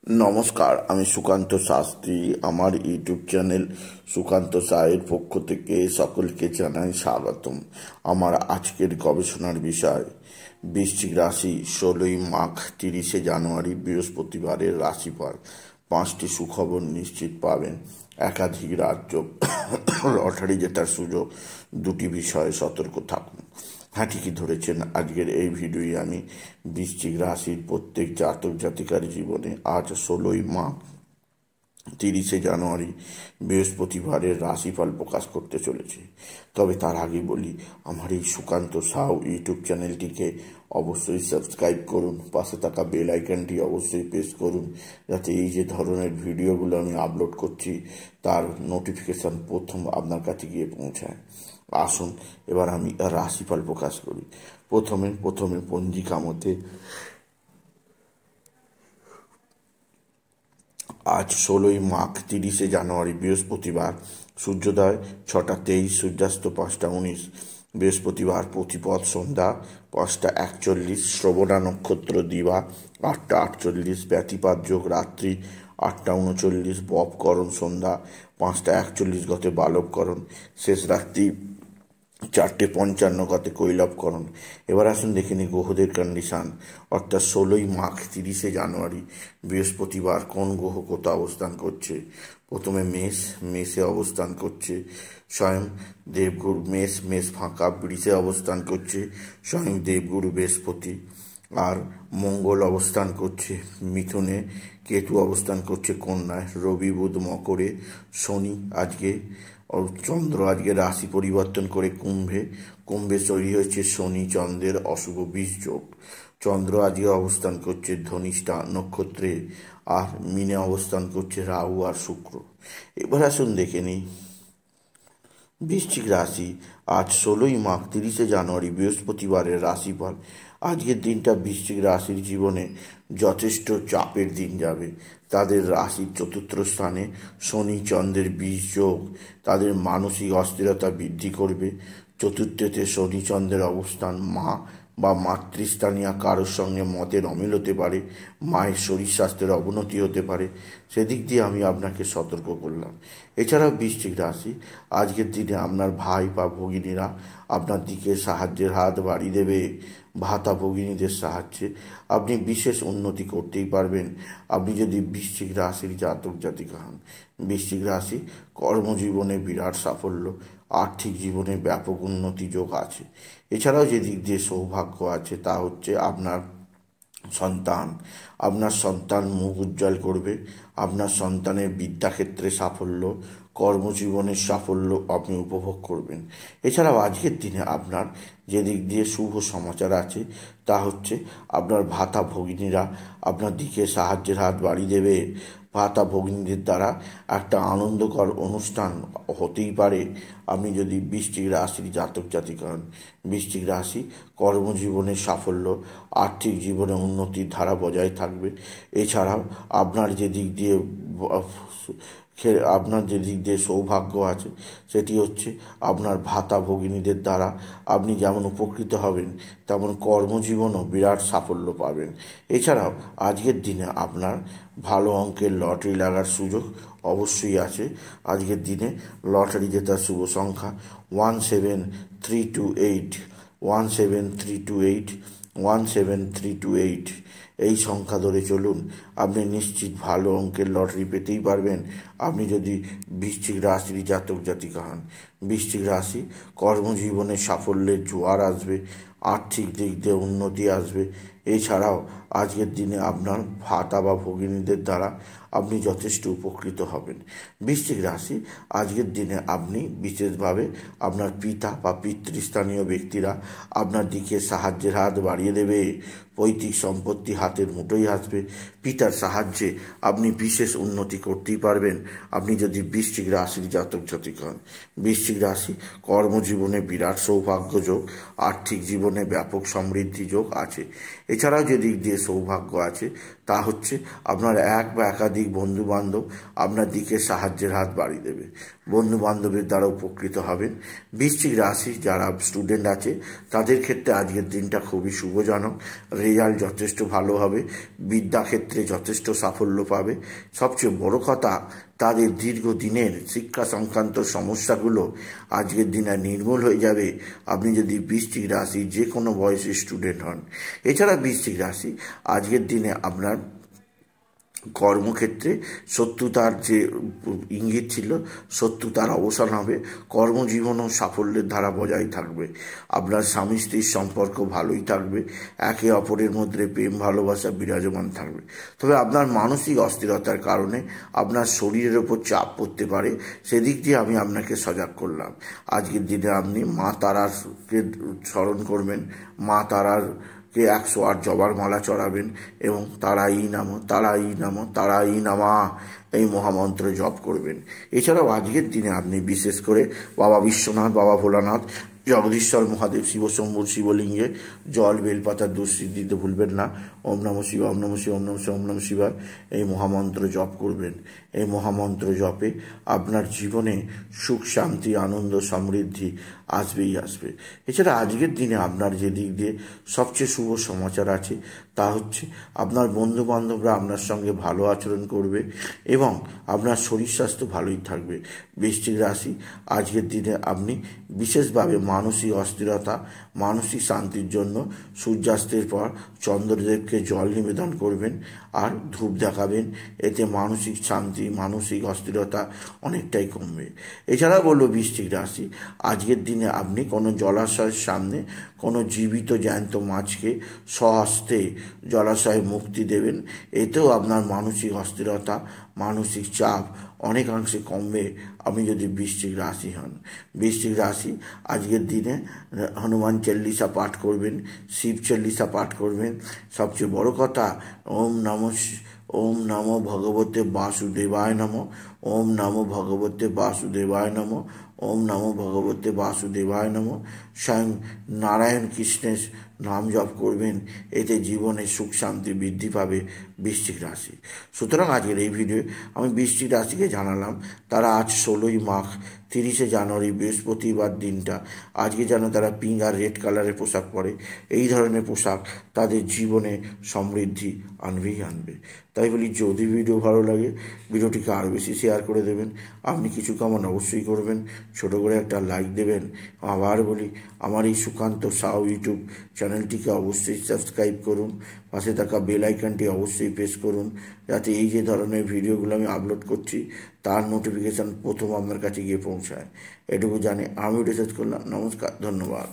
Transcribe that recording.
নমস্কার, আমি সুকান্ত শাস্ত্রী। আমার ইউটিউব চ্যানেল সুকান্ত সায়ের পক্ষ থেকে সকলকে জানাই স্বাগতম। আমার আজকের গবেষণার বিষয় বৃশ্চিক রাশি 16ই মাঘ 30শে জানুয়ারি বৃহস্পতিবারের রাশিফল। 5টি সুখবর নিশ্চিত পাবেন, একাধিক রাজ্য লটারি জেতার সুযোগ, 2টি বিষয়ে সতর্ক থাকুন। হ্যাঁ, ঠিকই ধরেছেন। আজকের এই ভিডিওয়ে আমি বৃশ্চিক রাশির প্রত্যেক জাতক জাতিকার জীবনে আজ 16ই মাঘ 30শে জানুয়ারি বৃহস্পতিবারের রাশিফল প্রকাশ করতে চলেছে। তবে তার আগে বলি, আমার এই সুকান্ত সাউ ইউটিউব চ্যানেলটিকে অবশ্যই সাবস্ক্রাইব করুন, পাশে থাকা বেল আইকনটি অবশ্যই প্রেস করুন, যাতে এই যে ধরনের ভিডিওগুলো আমি আপলোড করছি তার নোটিফিকেশান প্রথম আপনার কাছে গিয়ে পৌঁছায়। আসুন এবার আমি রাশিফল প্রকাশ করি। প্রথমে পঞ্জিকা মতে আজ 16ই মাঘ 30শে জানুয়ারি বৃহস্পতিবার। সূর্যোদয় 6টা 23, সূর্যাস্ত 5টা 19। বৃহস্পতিবার প্রতিপদ সন্ধ্যা 5টা 41, শ্রবণা নক্ষত্র দিবা 8টা 48, ব্যতিপাত যোগ রাত্রি 8টা 39, বপকরণ সন্ধ্যা 5টা 41 গতে বালবকরণ, শেষ রাত্রি 4টে 55 গতে কৈলবকরণ। এবার আসুন দেখে নিই গ্রহদের কন্ডিশান, অর্থাৎ 16ই মাঘ 30শে জানুয়ারি বৃহস্পতিবার কোন গ্রহ কোথা অবস্থান করছে। প্রথমে মেষে অবস্থান করছে স্বয়ং দেবগুরু। মেষ ফাঁকা, বৃষে অবস্থান করছে স্বয়ং দেবগুরু বৃহস্পতি। আর মঙ্গল অবস্থান করছে মিথুনে, কেতু অবস্থান করছে কন্যায়, রবি বুধ মকরে, শনি আজকে চন্দ্র আজকে রাশি পরিবর্তন করে কুম্ভে তৈরি হয়েছে শনি চন্দ্রের অশুভ বিষ যোগ। চন্দ্র আজকে অবস্থান করছে ধনিষ্ঠা নক্ষত্রে, আর মিনে অবস্থান করছে রাহু আর শুক্র। এবার আসুন দেখে নিই বৃশ্চিক রাশি আজ 16ই মাঘ 30শে জানুয়ারি বৃহস্পতিবারের রাশিফল। আজকের দিনটা বৃশ্চিক রাশির জীবনে যথেষ্ট চাপের দিন যাবে। তাদের রাশির 4র্থ স্থানে শনি চন্দ্রের বিষ যোগ তাদের মানসিক অস্থিরতা বৃদ্ধি করবে। 4র্থতে শনি চন্দ্রের অবস্থান মা বা মাতৃস্থানীয় কারোর সঙ্গে মতের অমিল হতে পারে, মায়ের শরীর স্বাস্থ্যের অবনতি হতে পারে, সেদিক দিয়ে আমি আপনাকে সতর্ক করলাম। এছাড়াও বৃশ্চিক রাশি আজকের দিনে আপনার ভাই বা ভগিনীরা আপনার দিকে সাহায্যের হাত বাড়িয়ে দেবে। ভাতা ভগিনীদের সাহায্যে আপনি বিশেষ উন্নতি করতেই পারবেন, আপনি যদি বৃশ্চিক রাশির জাতক জাতিকা হন। বৃশ্চিক রাশি কর্মজীবনে বিরাট সাফল্য, আর্থিক জীবনে ব্যাপক উন্নতি যোগ আছে। এছাড়াও যে দিক দিয়ে সৌভাগ্য আছে তা হচ্ছে আপনার সন্তান মুখ উজ্জ্বল করবে। আপনার সন্তানের বিদ্যাক্ষেত্রে সাফল্য, কর্মজীবনের সাফল্য আপনি উপভোগ করবেন। এছাড়াও আজকের দিনে আপনার যে দিক দিয়ে শুভ সমাচার আছে তা হচ্ছে আপনার ভাতা ভগিনীরা আপনার দিকে সাহায্যের হাত বাড়িয়ে দেবে। ভাতা ভগিনীদের দ্বারা একটা আনন্দকর অনুষ্ঠান হতেই পারে, আপনি যদি বৃশ্চিক রাশির জাতক জাতিকা হন। বৃশ্চিক রাশি কর্মজীবনের সাফল্য, আর্থিক জীবনে উন্নতির ধারা বজায় থাকবে। এছাড়াও আপনার যে দিক দিয়ে সৌভাগ্য আছে সেটি হচ্ছে আপনার ভাতা ভগিনীদের দ্বারা আপনি যেমন উপকৃত হবেন তেমন কর্মজীবনও বিরাট সাফল্য পাবেন। এছাড়াও আজকের দিনে আপনার ভালো অঙ্কের লটারি লাগার সুযোগ অবশ্যই আছে। আজকের দিনে লটারি জেতার শুভ সংখ্যা 17328, 17328, 17328। এই সংখ্যা ধরে চলুন, আপনি নিশ্চিত ভালো অঙ্কের লটারি পেতেই পারবেন, আপনি যদি বৃশ্চিক রাশির জাতক জাতিকা হন। বৃশ্চিক রাশি কর্মজীবনে সাফল্যের জোয়ার আসবে, আর্থিক দিক দিয়ে উন্নতি আসবে। এছাড়াও আজকের দিনে আপনার ভাতা বা ভগিনীদের দ্বারা আপনি যথেষ্ট উপকৃত হবেন। বৃশ্চিক রাশি আজকের দিনে আপনি বিশেষভাবে আপনার পিতা বা পিতৃস্থানীয় ব্যক্তিরা আপনার দিকে সাহায্যের হাত বাড়িয়ে দেবে। পৈতৃক সম্পত্তি হাতের মুঠোয় আসবে। পিতার সাহায্যে আপনি বিশেষ উন্নতি করতেই পারবেন, আপনি যদি বৃশ্চিক রাশির জাতক জাতিকা হন। বৃশ্চিক রাশি কর্মজীবনে বিরাট সৌভাগ্য যোগ, আর্থিক জীবনে ব্যাপক সমৃদ্ধি যোগ আছে। এছাড়াও যে দিক দিয়ে সৌভাগ্য আছে তা হচ্ছে আপনার এক বা একাধিক বন্ধু বান্ধব আপনার দিকে সাহায্যের হাত বাড়িয়ে দেবে, বন্ধু বান্ধবের দ্বারা উপকৃত হবেন। বৃশ্চিক রাশি যারা স্টুডেন্ট আছে তাদের ক্ষেত্রে আজকের দিনটা খুবই শুভজনক। রেজাল্ট যথেষ্ট ভালো হবে, বিদ্যাক্ষেত্রে যথেষ্ট সাফল্য পাবে। সবচেয়ে বড় কথা, তাদের দীর্ঘদিনের শিক্ষা সংক্রান্ত সমস্যাগুলো আজকের দিনে নির্মূল হয়ে যাবে আপনি যদি বৃশ্চিক রাশি যে কোনো বয়সের স্টুডেন্ট হন। এছাড়া বৃশ্চিক রাশি আজকের দিনে আপনার কর্মক্ষেত্রে শত্রুতার যে ইঙ্গিত ছিল, শত্রুতার অবসান হবে, কর্মজীবনও সাফল্যের ধারা বজায় থাকবে। আপনার স্বামী স্ত্রীর সম্পর্ক ভালোই থাকবে, একে অপরের মধ্যে প্রেম ভালোবাসা বিরাজমান থাকবে। তবে আপনার মানসিক অস্থিরতার কারণে আপনার শরীরের ওপর চাপ পড়তে পারে, সেদিক দিয়ে আমি আপনাকে সজাগ করলাম। আজকের দিনে আপনি মা তারাকে স্মরণ করবেন, মা তারার কে 108 জবার মালা চড়াবেন এবং তারাই নামো তারাই নামো তারাই নামা এই মহামন্ত্র জপ করবেন। এছাড়াও আজকের দিনে আপনি বিশেষ করে বাবা বিশ্বনাথ, বাবা ভোলানাথ, জগদীশ্বর মহাদেব, শিবশম্ভুর শিবলিঙ্গে জল বেলপাতা দুধ দিতে ভুলবেন না। ওম নমঃ শিবায়, ওম নমঃ শিবায়, ওম নমঃ শিবায়, ওম নমঃ শিবায় এই মহামন্ত্র জপ করবেন। এই মহামন্ত্র জপে আপনার জীবনে সুখ শান্তি আনন্দ সমৃদ্ধি আসবেই আসবে। এছাড়া আজকের দিনে আপনার যে দিক দিয়ে সবচেয়ে শুভ সমাচার আছে তা হচ্ছে আপনার বন্ধু বান্ধবরা আপনার সঙ্গে ভালো আচরণ করবে এবং আপনার শরীর স্বাস্থ্য ভালোই থাকবে। বৃশ্চিক রাশি আজকের দিনে আপনি বিশেষভাবে মানসিক অস্থিরতা, মানসিক শান্তির জন্য সূর্যাস্তের পর চন্দ্রদেবকে জল নিবেদন করবেন আর ধূপ দেখাবেন। এতে মানসিক শান্তি, মানসিক অস্থিরতা অনেকটাই কমবে। এছাড়া বলবো বৃশ্চিক রাশি আজকের দিনে আপনি কোনো জলাশয়ের সামনে কোনো জীবিত জ্যান্ত মাছকে স্বহস্তে জলাশয়ে মুক্তি দেবেন। এতেও আপনার মানসিক অস্থিরতা, মানসিক চাপ অনেকাংশে কমবে আপনি যদি বৃশ্চিক রাশি হন। বৃশ্চিক রাশি আজকের দিনে হনুমান চল্লিশা পাঠ করবেন, শিব চল্লিশা পাঠ করবেন। সবচেয়ে বড় কথা, ওম নমো ভগবতে বাসুদেবায় নমঃ, ওম নমো ভগবতে বাসুদেবায় নমঃ, ওম নমো ভগবতে বাসুদেবায় নমঃ। স্বয়ং নারায়ণ কৃষ্ণের নাম জপ করবেন, এতে জীবনে সুখ শান্তি বৃদ্ধি পাবে বৃশ্চিক রাশি। সুতরাং আজকের এই ভিডিও আমি বৃশ্চিক রাশিকে জানালাম তারা আজ 16ই মাঘ 30শে জানুয়ারি বৃহস্পতিবার দিনটা আজকে যেন তারা পিঙ্ক আর রেড কালারের পোশাক পরে। এই ধরনের পোশাক তাদের জীবনে সমৃদ্ধি আনবেই আনবে। তাই বলি, যদি ভিডিও ভালো লাগে ভিডিওটিকে আরও বেশি শেয়ার করে দেবেন। আপনি কিছু কামান অবশ্যই করবেন, ছোট করে একটা লাইক দেবেন। আবার বলি, আমার এই সুকান্ত সাউ ইউটিউব চ্যানেলটিকে অবশ্যই সাবস্ক্রাইব করুন, পাশে থাকা বেল আইকনটি অবশ্যই প্রেস করুন, যাতে এই যে ধরনের ভিডিওগুলো আমি আপলোড করছি তার নোটিফিকেশান প্রথম আপনার কাছে গিয়ে পৌঁছায়। এটুকু জানি আমি রিসার্চ করলাম। নমস্কার, ধন্যবাদ।